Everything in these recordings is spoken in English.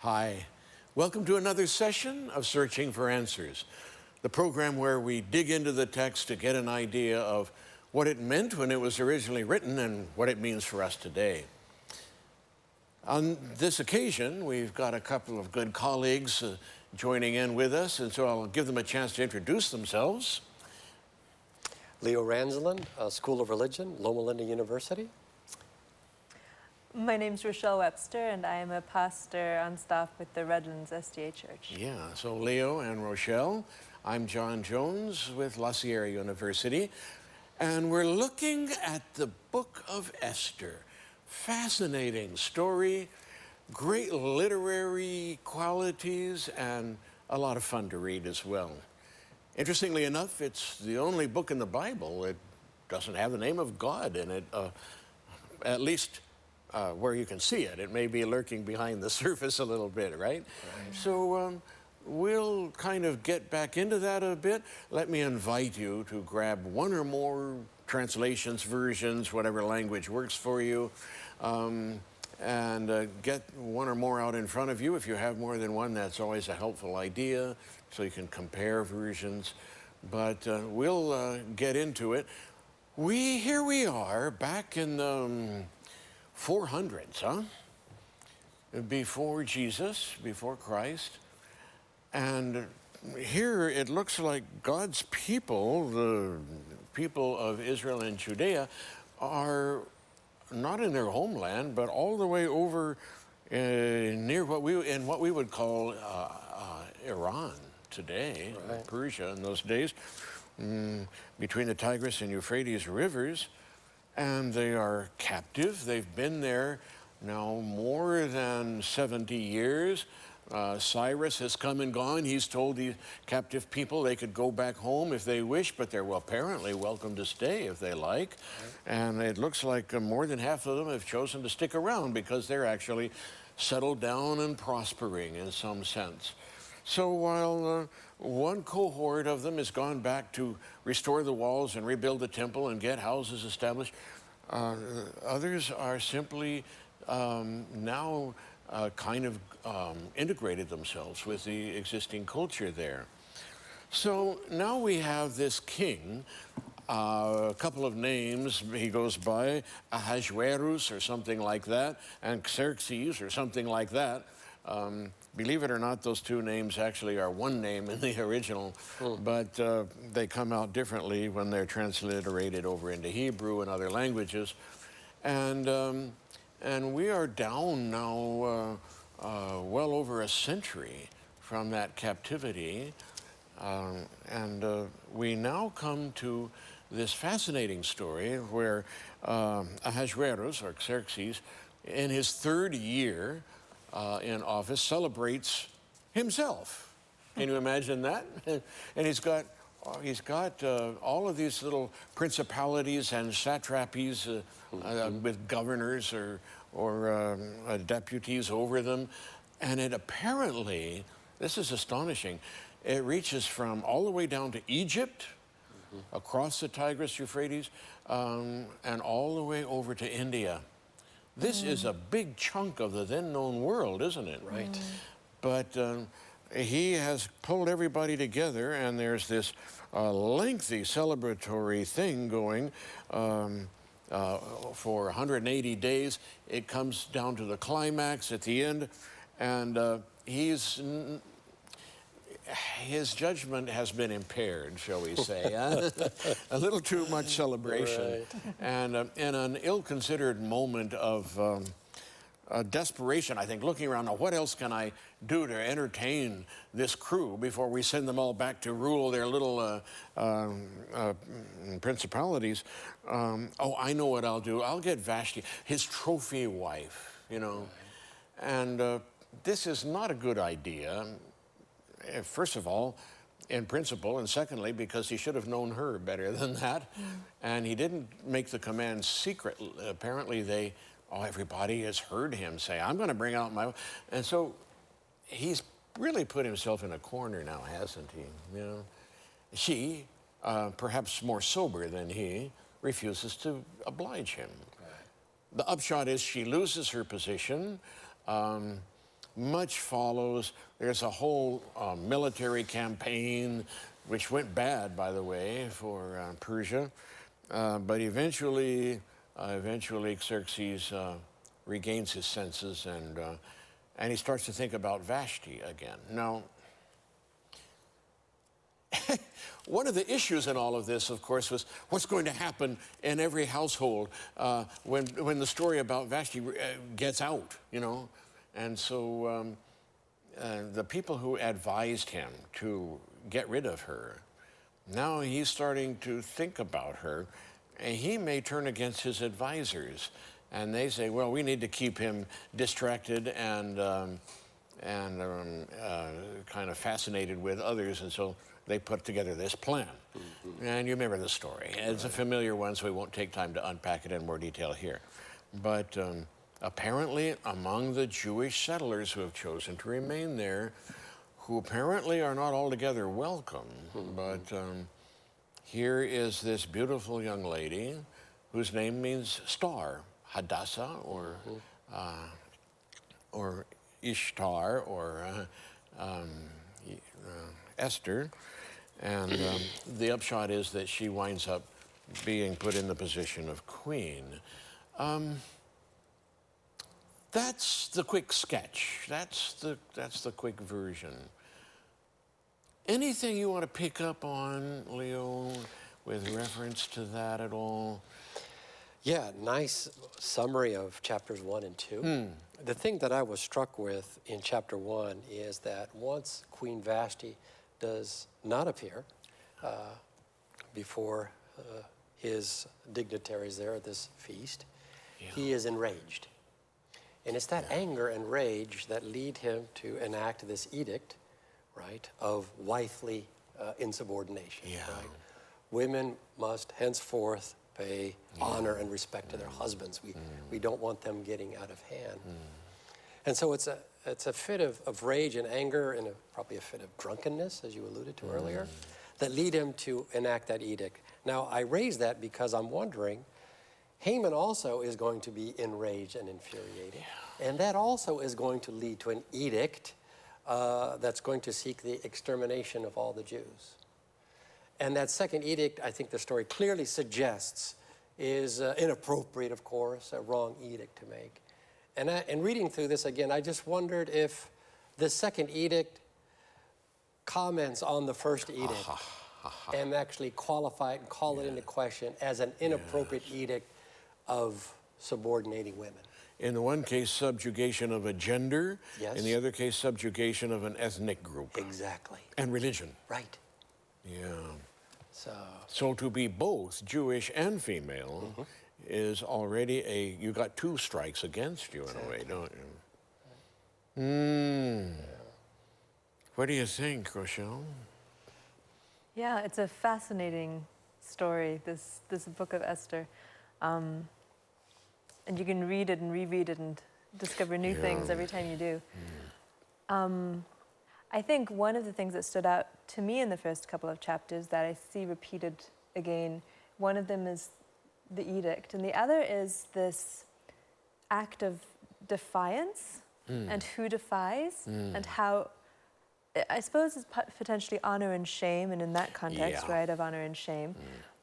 Hi. Welcome to another session of Searching for Answers, the program where we dig into the text to get an idea of what it meant when it was originally written and what it means for us today. On this occasion, we've got a couple of good colleagues joining in with us, and so I'll give them a chance to introduce themselves. Leo Ranzelin, School of Religion, Loma Linda University. My name's Rochelle Webster, and I am a pastor on staff with the Redlands SDA Church. Yeah, so Leo and Rochelle. I'm John Jones with La Sierra University, and we're looking at the book of Esther. Fascinating story, great literary qualities, and a lot of fun to read as well. Interestingly enough, it's the only book in the Bible that doesn't have the name of God in it, at least where you can see it. It may be lurking behind the surface a little bit, right? So we'll kind of get back into that a bit. Let me invite you to grab one or more translations, versions, whatever language works for you, and get one or more out in front of you. If you have more than one, that's always a helpful idea, so you can compare versions. But we'll get into it. Here we are back in the 400s, huh? Before Jesus, before Christ. And here it looks like God's people, the people of Israel and Judea, are not in their homeland, but all the way over near what we would call Iran today, right. Persia in those days, between the Tigris and Euphrates rivers. And they are captive. They've been there now more than 70 years. Cyrus has come and gone. He's told the captive people they could go back home if they wish, but they're apparently welcome to stay if they like. And it looks like more than half of them have chosen to stick around because they're actually settled down and prospering in some sense. So while one cohort of them has gone back to restore the walls and rebuild the temple and get houses established, others are simply now kind of integrated themselves with the existing culture there. So now we have this king, a couple of names he goes by, Ahasuerus or something like that, and Xerxes or something like that. Believe it or not, those two names actually are one name in the original, but they come out differently when they're transliterated over into Hebrew and other languages. And we are down now well over a century from that captivity. And we now come to this fascinating story where Ahasuerus, or Xerxes, in his third year in office, celebrates himself. Can you imagine that? And he's got all of these little principalities and satrapies with governors or deputies over them. And it apparently, this is astonishing, it reaches from all the way down to Egypt, across the Tigris, Euphrates, and all the way over to India. This is a big chunk of the then known world, isn't it? Right. But he has pulled everybody together, and there's this lengthy celebratory thing going for 180 days. It comes down to the climax at the end, and his judgment has been impaired, shall we say. A little too much celebration. Right. And in an ill-considered moment of desperation, I think, looking around, now what else can I do to entertain this crew before we send them all back to rule their little principalities? Oh, I know what I'll do. I'll get Vashti, his trophy wife, you know. Right. And this is not a good idea. First of all, in principle, and secondly, because he should have known her better than that. And he didn't make the command secret. Apparently everybody has heard him say, I'm going to bring out my... And so he's really put himself in a corner now, hasn't he? You know, she, perhaps more sober than he, refuses to oblige him. Right. The upshot is she loses her position. much follows. There's a whole military campaign, which went bad, by the way, for Persia. But eventually Xerxes regains his senses, and he starts to think about Vashti again. Now, one of the issues in all of this, of course, was what's going to happen in every household when the story about Vashti gets out, you know. And so the people who advised him to get rid of her, now he's starting to think about her, and he may turn against his advisors. And they say, well, we need to keep him distracted and kind of fascinated with others, and so they put together this plan. And you remember the story. It's a familiar one, so we won't take time to unpack it in more detail here. But apparently, among the Jewish settlers who have chosen to remain there, who apparently are not altogether welcome, but here is this beautiful young lady whose name means star, Hadassah, or Ishtar, or Esther. And the upshot is that she winds up being put in the position of queen. That's the quick sketch. That's the quick version. Anything you want to pick up on, Leo, with reference to that at all? Yeah, nice summary of chapters 1 and 2. The thing that I was struck with in chapter 1 is that once Queen Vashti does not appear before his dignitaries there at this feast, he is enraged. And it's that anger and rage that lead him to enact this edict, right, of wifely insubordination. Right? Women must henceforth pay honor and respect to their husbands. We don't want them getting out of hand. And so it's a fit of rage and anger and probably a fit of drunkenness, as you alluded to earlier, that lead him to enact that edict. Now, I raise that because I'm wondering, Haman also is going to be enraged and infuriated. And that also is going to lead to an edict that's going to seek the extermination of all the Jews. And that second edict, I think the story clearly suggests, is inappropriate, of course, a wrong edict to make. And in reading through this again, I just wondered if the second edict comments on the first edict and actually qualify it and call it into question as an inappropriate edict of subordinating women. In the one case, subjugation of a gender. Yes. In the other case, subjugation of an ethnic group. Exactly. And religion. Right. Yeah. So to be both Jewish and female is already you got two strikes against you in a way, don't you? What do you think, Rochelle? Yeah, it's a fascinating story, this book of Esther. And you can read it and reread it and discover new things every time you do. I think one of the things that stood out to me in the first couple of chapters that I see repeated again, one of them is the edict, and the other is this act of defiance and who defies and how, I suppose it's potentially honor and shame, and in that context, right, of honor and shame.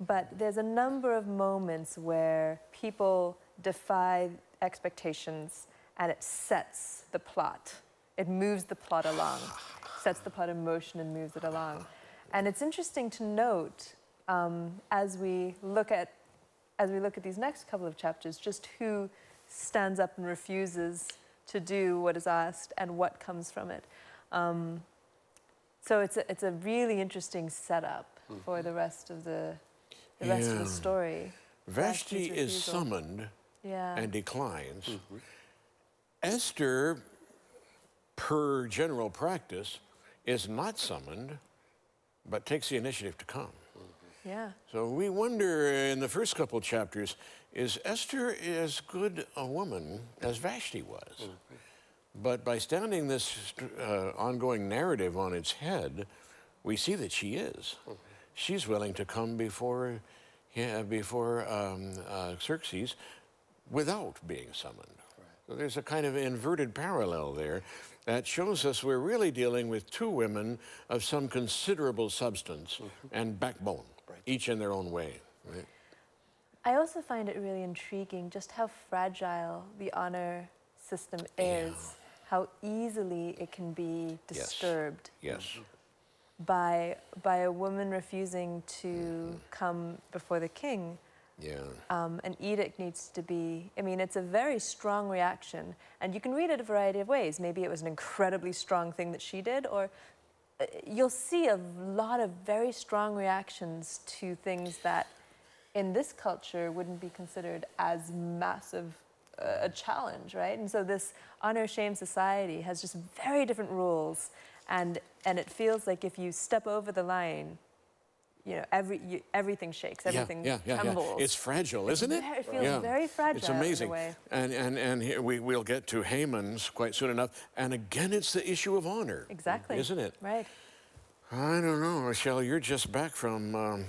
But there's a number of moments where people defy expectations and it sets the plot. It moves the plot along, sets the plot in motion and moves it along. And it's interesting to note as we look at these next couple of chapters, just who stands up and refuses to do what is asked and what comes from it. So it's a really interesting setup for the rest of the rest of the story. Vashti is summoned and declines. Esther, per general practice, is not summoned, but takes the initiative to come. So we wonder in the first couple chapters, is Esther as good a woman as Vashti was? But by standing this ongoing narrative on its head, we see that she is. She's willing to come before Xerxes without being summoned. So there's a kind of inverted parallel there. that shows us we're really dealing with two women of some considerable substance and backbone, each in their own way. Right? I also find it really intriguing just how fragile the honor system is, how easily it can be disturbed Yes. by a woman refusing to come before the king. Yeah. An edict needs to be, I mean, it's a very strong reaction, and you can read it a variety of ways. Maybe it was an incredibly strong thing that she did, or you'll see a lot of very strong reactions to things that in this culture wouldn't be considered as massive a challenge, right? And so this honor-shame society has just very different rules, and it feels like if you step over the line, you know, everything shakes, everything trembles. It's fragile, isn't it? It feels very fragile. It's amazing. In a way. And here we'll get to Haman's quite soon enough. And again, it's the issue of honor. Exactly. Isn't it? Right. I don't know, Rochelle, you're just back from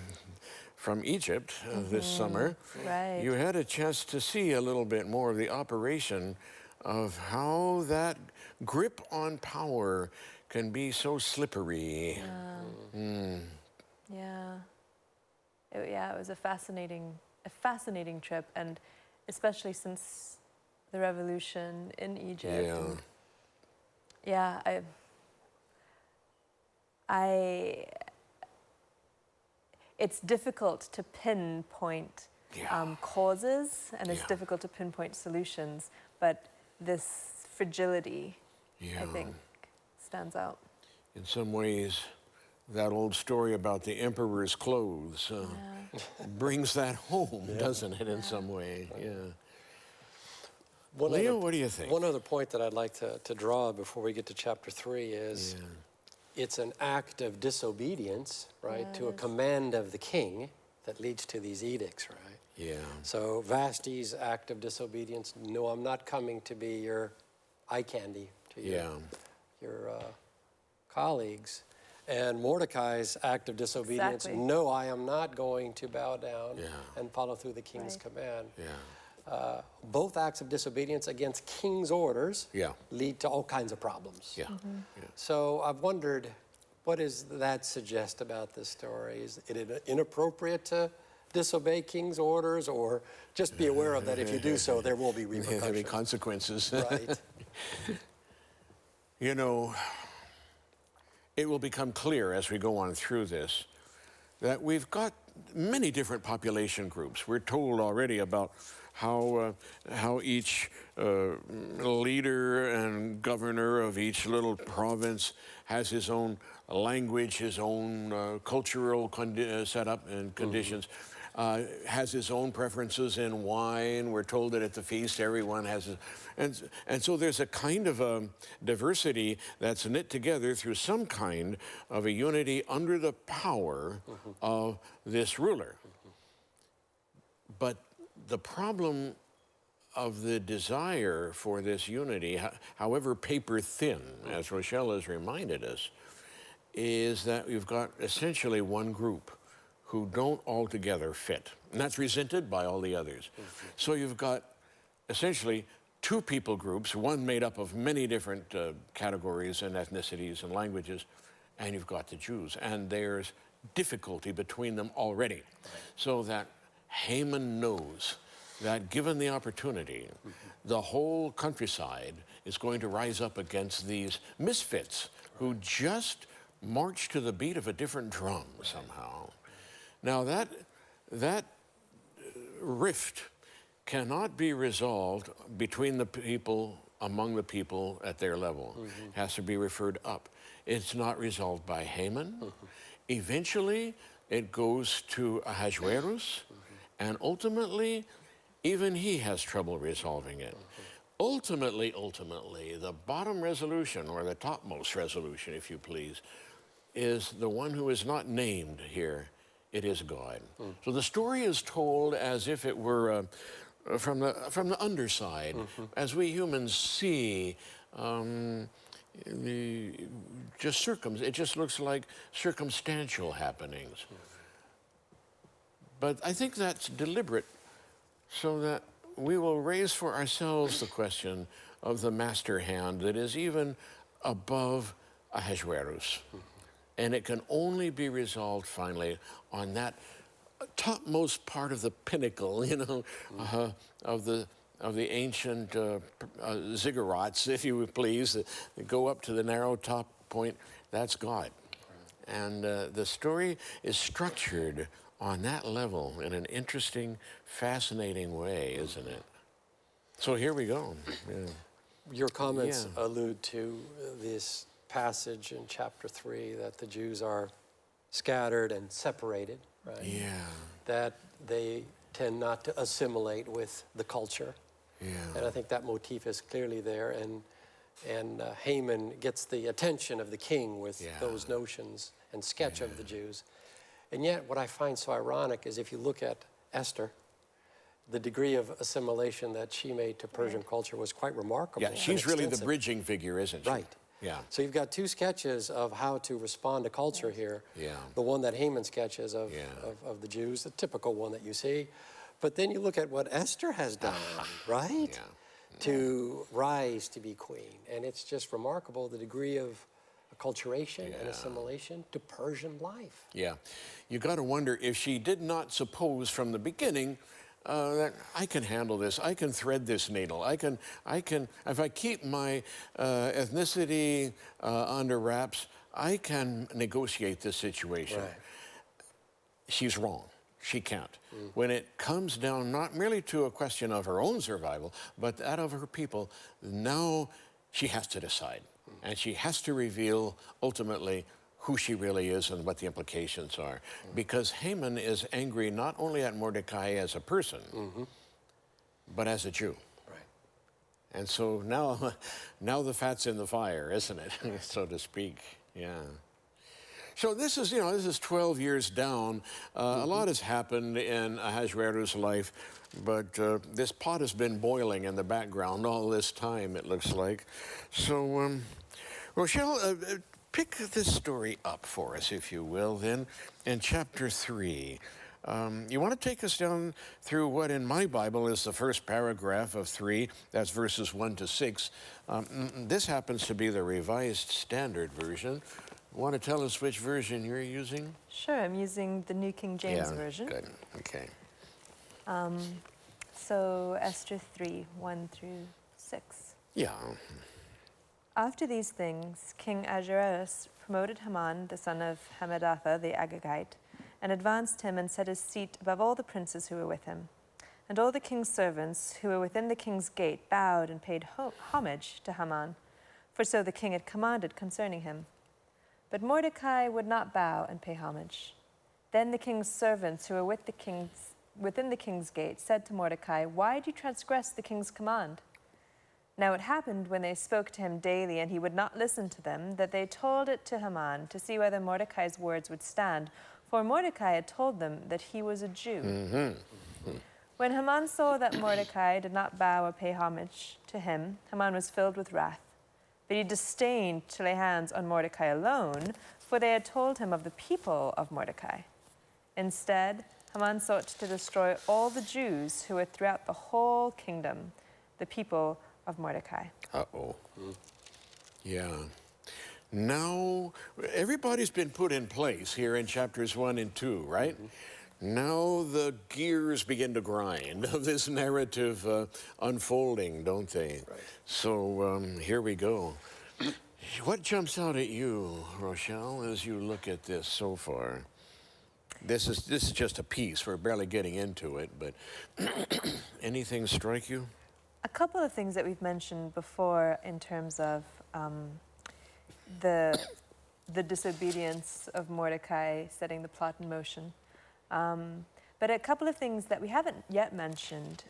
Egypt this summer. Right. You had a chance to see a little bit more of the operation of how that grip on power can be so slippery. Yeah. It was a fascinating trip, and especially since the revolution in Egypt. Yeah. And it's difficult to pinpoint causes, and it's difficult to pinpoint solutions, but this fragility, I think, stands out. In some ways, that old story about the emperor's clothes brings that home, doesn't it, in some way? Yeah. Leo, what do you think? One other point that I'd like to draw before we get to chapter 3 is it's an act of disobedience, right, to a command of the king that leads to these edicts, right? Yeah. So Vashti's act of disobedience, no, I'm not coming to be your eye candy to your colleagues. And Mordecai's act of disobedience, no, I am not going to bow down and follow through the king's command. Both acts of disobedience against king's orders lead to all kinds of problems. So I've wondered, what does that suggest about this story? Is it inappropriate to disobey king's orders, or just be aware of that if you do so, there will be repercussions? There'll be consequences. Right. You know, it will become clear as we go on through this that we've got many different population groups. We're told already about how each leader and governor of each little province has his own language, his own cultural setup and conditions, has his own preferences in wine. We're told that at the feast everyone has and so there's a kind of a diversity that's knit together through some kind of a unity under the power of this ruler. But the problem of the desire for this unity, however paper thin, as Rochelle has reminded us, is that you've got essentially one group who don't altogether fit. And that's resented by all the others. So you've got essentially two people groups, one made up of many different categories and ethnicities and languages, and you've got the Jews. And there's difficulty between them already. So that Haman knows that given the opportunity, the whole countryside is going to rise up against these misfits who just march to the beat of a different drum somehow. Now that rift cannot be resolved between the people, among the people at their level. It has to be referred up. It's not resolved by Haman. Eventually, it goes to Ahasuerus, and ultimately, even he has trouble resolving it. Ultimately, the bottom resolution, or the topmost resolution, if you please, is the one who is not named here. It is God. So the story is told as if it were from the underside, as we humans see. It just looks like circumstantial happenings. But I think that's deliberate, so that we will raise for ourselves the question of the master hand that is even above Ahasuerus. And it can only be resolved finally on that topmost part of the pinnacle, of the ancient ziggurats, if you would please, that go up to the narrow top point. That's God. And the story is structured on that level in an interesting, fascinating way, isn't it? So here we go. Yeah. Your comments allude to this passage in chapter 3 that the Jews are scattered and separated, right? Yeah. That they tend not to assimilate with the culture. Yeah. And I think that motif is clearly there. And Haman gets the attention of the king with those notions and sketch of the Jews. And yet what I find so ironic is if you look at Esther, the degree of assimilation that she made to Persian culture was quite remarkable. Yeah, she's really the bridging figure, isn't she? Right. Yeah. So you've got two sketches of how to respond to culture here. Yeah. The one that Haman sketches of the Jews, the typical one that you see. But then you look at what Esther has done, right? Yeah. To rise to be queen. And it's just remarkable the degree of acculturation and assimilation to Persian life. Yeah. You got to wonder if she did not suppose from the beginning that I can handle this. I can thread this needle. I can. If I keep my ethnicity under wraps, I can negotiate this situation. Right. She's wrong. She can't. When it comes down not merely to a question of her own survival, but that of her people, now she has to decide. And she has to reveal ultimately who she really is and what the implications are. Because Haman is angry not only at Mordecai as a person, but as a Jew. Right. And so now the fat's in the fire, isn't it, so to speak? Yeah. So this is 12 years down. A lot has happened in Ahasuerus' life, but this pot has been boiling in the background all this time, it looks like. So, Rochelle, pick this story up for us, if you will, then, in chapter 3. You want to take us down through what in my Bible is the first paragraph of 3, that's verses 1 to 6. This happens to be the Revised Standard Version. Want to tell us which version you're using? Sure, I'm using the New King James Version. Good, okay. So Esther 3, 1 through 6. Yeah. After these things, King Ahasuerus promoted Haman, the son of Hammedatha the Agagite, and advanced him and set his seat above all the princes who were with him. And all the king's servants who were within the king's gate bowed and paid homage to Haman, for so the king had commanded concerning him. But Mordecai would not bow and pay homage. Then the king's servants who were within the king's gate said to Mordecai, "Why do you transgress the king's command?" Now it happened when they spoke to him daily and he would not listen to them, that they told it to Haman to see whether Mordecai's words would stand, for Mordecai had told them that he was a Jew. When Haman saw that Mordecai did not bow or pay homage to him, Haman was filled with wrath. But he disdained to lay hands on Mordecai alone, for they had told him of the people of Mordecai. Instead, Haman sought to destroy all the Jews who were throughout the whole kingdom, the people of Mordecai. Uh-oh. Yeah. Now, everybody's been put in place here in chapters 1 and 2, right? Now the gears begin to grind of this narrative unfolding, don't they? Right. So here we go. What jumps out at you, Rochelle, as you look at this so far? This is just a piece. We're barely getting into it, but anything strike you? A couple of things that we've mentioned before in terms of the disobedience of Mordecai setting the plot in motion. But a couple of things that we haven't yet mentioned,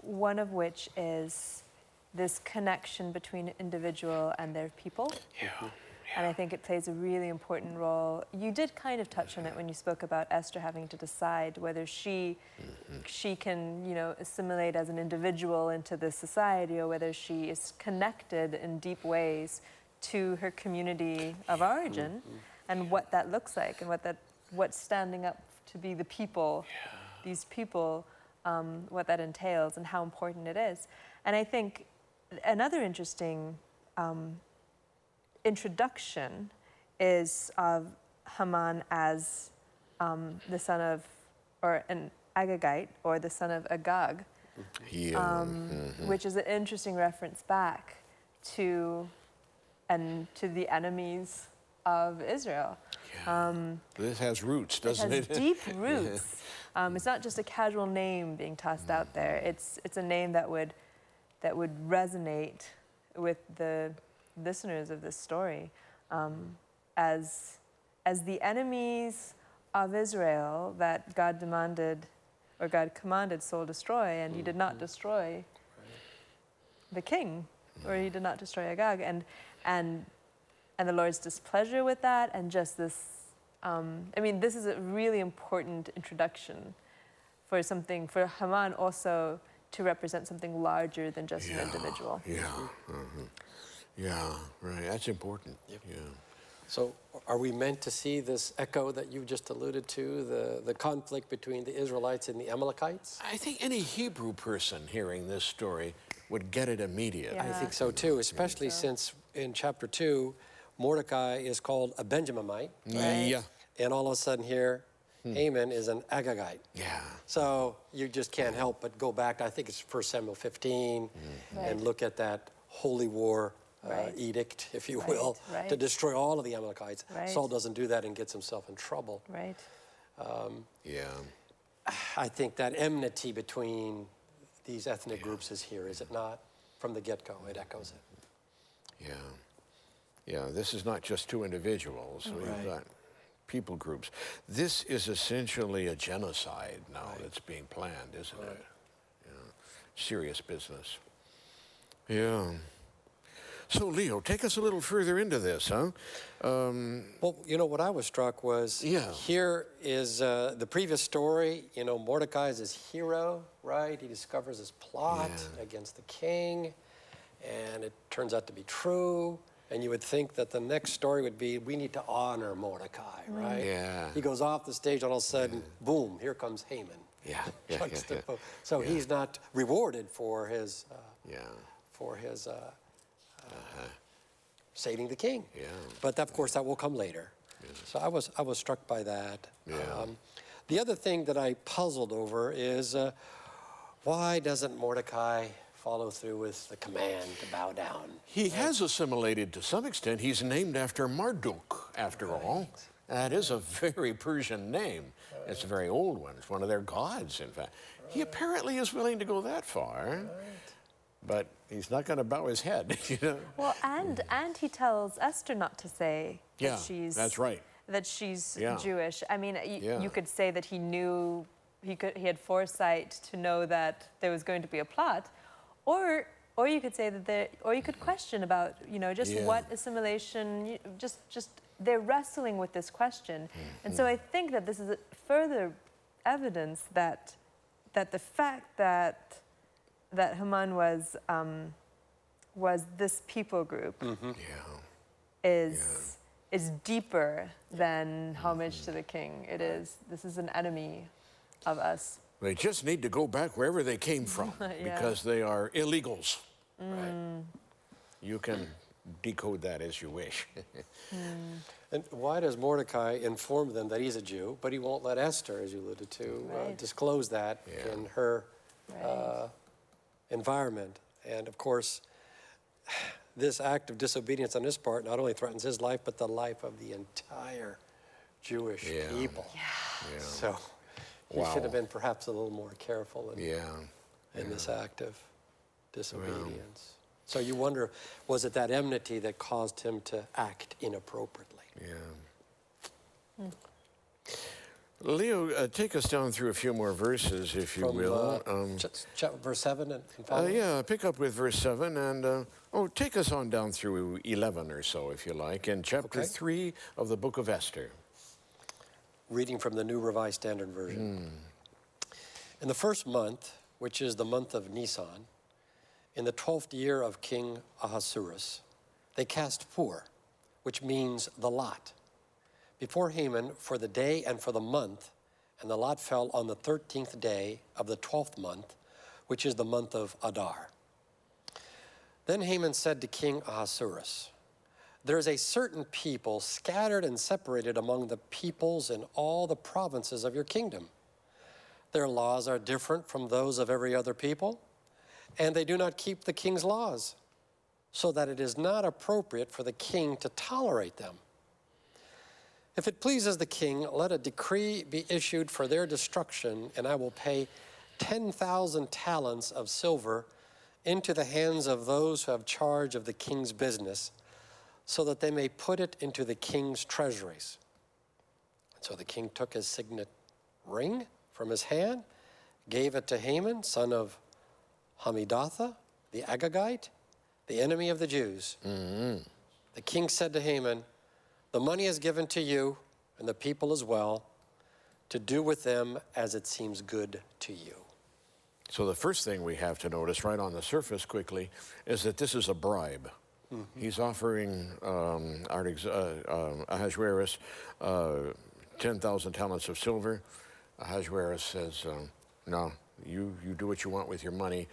one of which is this connection between an individual and their people. Yeah. And I think it plays a really important role. You did kind of touch on it when you spoke about Esther having to decide whether she can, assimilate as an individual into the society, or whether she is connected in deep ways to her community of origin, and what that looks like, and what's standing up to be the people, these people, what that entails, and how important it is. And I think another interesting introduction is of Haman as the son of, or an Agagite, or the son of Agag, Yeah. which is an interesting reference back to the enemies of Israel. This has roots, doesn't It it? has deep roots. It's not just a casual name being tossed out there. It's a name that would resonate with the listeners of this story, as the enemies of Israel that God demanded, or God commanded, soul destroy, and He did not destroy the king, or He did not destroy Agag, and the Lord's displeasure with that, and just this. This is a really important introduction for Haman also to represent something larger than just an individual. Yeah. Yeah, right. That's important. Yep. Yeah. So are we meant to see this echo that you just alluded to, the conflict between the Israelites and the Amalekites? I think any Hebrew person hearing this story would get it immediately. Yeah. I think so too, especially since in chapter 2, Mordecai is called a Benjaminite. Right. Yeah. And all of a sudden here, Haman is an Agagite. Yeah. So you just can't help but go back, I think it's 1 Samuel 15, and look at that holy war edict, if you will, Right. to destroy all of the Amalekites. Right. Saul doesn't do that and gets himself in trouble. Right. Yeah. I think that enmity between these ethnic groups is here, is it not? From the get-go, it echoes it. Yeah. Yeah, this is not just two individuals. We've Right. got people groups. This is essentially a genocide now that's being planned, isn't it? Yeah. Serious business. Yeah. So, Leo, take us a little further into this, huh? Well, what I was struck was Yeah. here is the previous story. Mordecai is his hero, right? He discovers his plot against the king, and it turns out to be true. And you would think that the next story would be, we need to honor Mordecai, right? Yeah. He goes off the stage, all of a sudden, boom, here comes Haman. Yeah. So he's not rewarded for his saving the king. Yeah. But of course, that will come later. So I was struck by that. Yeah. The other thing that I puzzled over is why doesn't Mordecai follow through with the command to bow down? He has assimilated to some extent. He's named after Marduk, after all. That is a very Persian name. It's a very old one. It's one of their gods, in fact. He apparently is willing to go that far, but he's not going to bow his head, Well, and he tells Esther not to say Yeah, that she's that's right. that she's Yeah. Jewish. I mean, Yeah. you could say that he knew he had foresight to know that there was going to be a plot, or you could say that or you could question about just Yeah. what assimilation. Just they're wrestling with this question, and so I think that this is further evidence that the fact that Haman was this people group is deeper than homage to the king. This is an enemy of us. They just need to go back wherever they came from because they are illegals. Right. You can decode that as you wish. And why does Mordecai inform them that he's a Jew, but he won't let Esther, as you alluded to, Right. disclose that in her environment? And of course, this act of disobedience on his part not only threatens his life, but the life of the entire Jewish people. Yeah. So he should have been perhaps a little more careful in this act of disobedience. So you wonder, was it that enmity that caused him to act inappropriately? Yeah. Leo, take us down through a few more verses, if you will. Verse 7 and following? Yeah, pick up with verse 7 and take us on down through 11 or so, if you like, in chapter 3 of the book of Esther. Reading from the New Revised Standard Version. In the first month, which is the month of Nisan, in the 12th year of King Ahasuerus, they cast Pur, which means the lot, before Haman for the day and for the month, and the lot fell on the 13th day of the 12th month, which is the month of Adar. Then Haman said to King Ahasuerus, There is a certain people scattered and separated among the peoples in all the provinces of your kingdom. Their laws are different from those of every other people, and they do not keep the king's laws, so that it is not appropriate for the king to tolerate them. If it pleases the king, let a decree be issued for their destruction, and I will pay 10,000 talents of silver into the hands of those who have charge of the king's business, so that they may put it into the king's treasuries. And so the king took his signet ring from his hand, gave it to Haman, son of Hammedatha, the Agagite, the enemy of the Jews. The king said to Haman, the money is given to you, and the people as well, to do with them as it seems good to you. So the first thing we have to notice right on the surface quickly is that this is a bribe. He's offering Ahasuerus 10,000 talents of silver. Ahasuerus says, no, you do what you want with your money,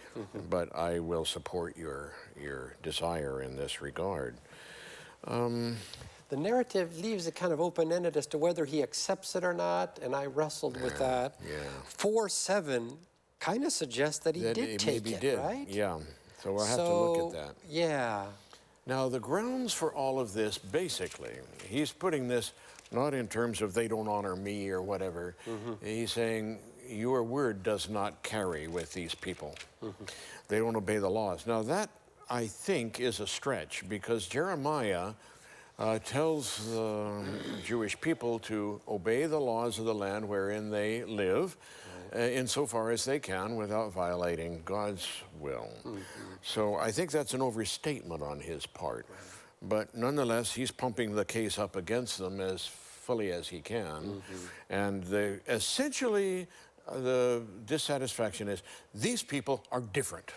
but I will support your desire in this regard. The narrative leaves it kind of open-ended as to whether he accepts it or not, and I wrestled with that. 4:7 kind of suggests that he did take it, right? Yeah, so we'll have to look at that. Yeah. Now, the grounds for all of this, basically, he's putting this not in terms of they don't honor me or whatever. He's saying your word does not carry with these people. They don't obey the laws. Now, that, I think, is a stretch, because Jeremiah tells the Jewish people to obey the laws of the land wherein they live, insofar as they can without violating God's will. So I think that's an overstatement on his part. But nonetheless, he's pumping the case up against them as fully as he can. And essentially, the dissatisfaction is these people are different.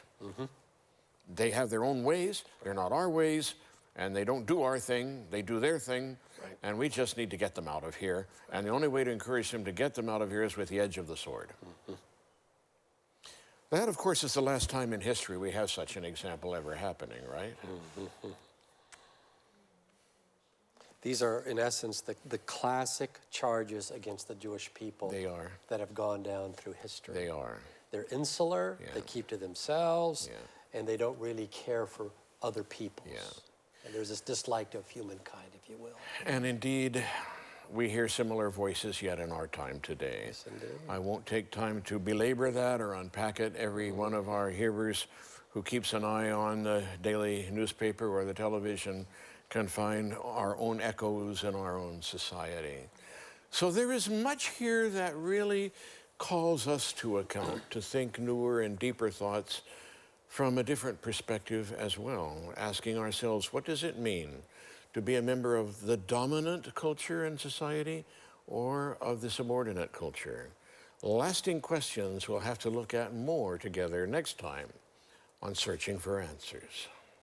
They have their own ways, they're not our ways, and they don't do our thing, they do their thing, and we just need to get them out of here. And the only way to encourage them to get them out of here is with the edge of the sword. That, of course, is the last time in history we have such an example ever happening, right? These are, in essence, the classic charges against the Jewish people. They are. That have gone down through history. They are. They're insular, they keep to themselves, and they don't really care for other peoples. And there's this dislike of humankind, if you will. And indeed, we hear similar voices yet in our time today. Yes, indeed. I won't take time to belabor that or unpack it. Every one of our hearers who keeps an eye on the daily newspaper or the television can find our own echoes in our own society. So there is much here that really calls us to account, to think newer and deeper thoughts from a different perspective as well, asking ourselves, what does it mean to be a member of the dominant culture in society or of the subordinate culture? Lasting questions we'll have to look at more together next time on Searching for Answers.